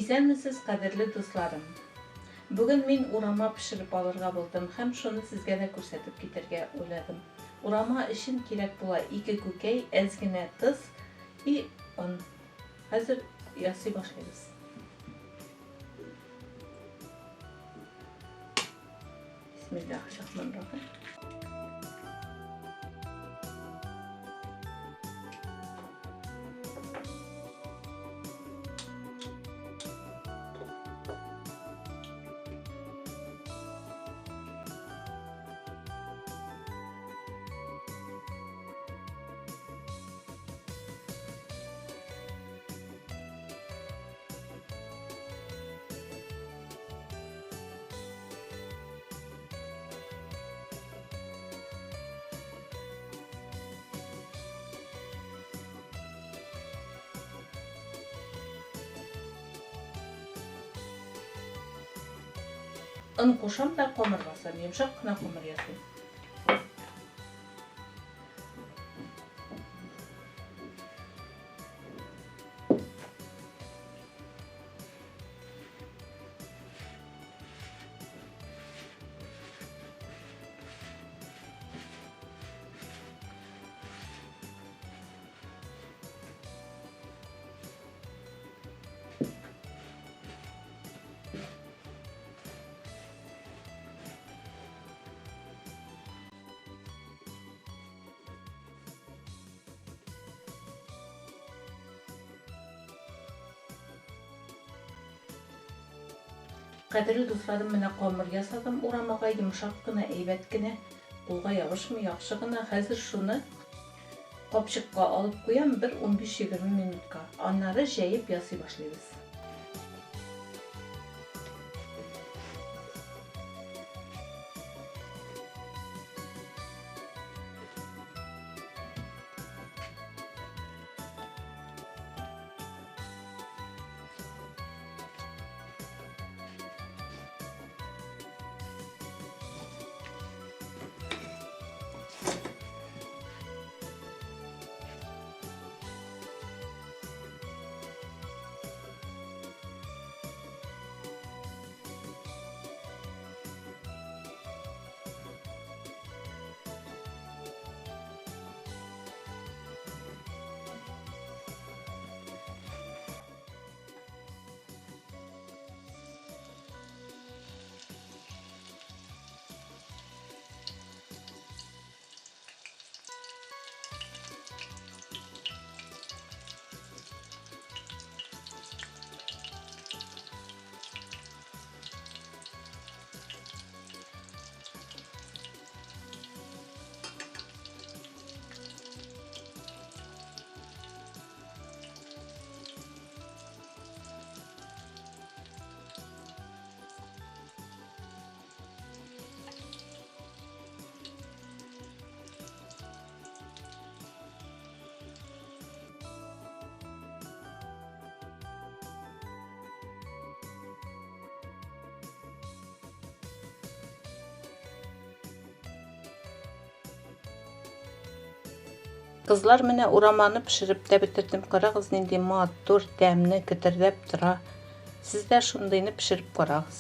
Исәнмесез, кадерле дусларым. Бүген мин урама пешереп алырга булдым һәм шуны сезгә дә күрсәтеп китәргә уйладым. Урама өчен кирәк була 2 күкәй, әз генә тоз и он. Хәзер ясый башлыйбыз. Бисмиллаһир-рахманир-рахим. Un кушам да камыр басам, йомшак кына камыр ясыйм. Кадерле дусларым, менә камыр ясадым урамага, йомшак кына, әйбәт кенә, кулга ябышмый, яхшы гына. Хәзер шуны капчыкка алып куям 15-20 минутка. Аннары җәеп ясый башлыйбыз. Кызлар, менә ураманы пешереп тә бетердем. Карагыз, нинди матур, тәмле, кетердәп тора. Сез дә шундыйны пешереп карагыз.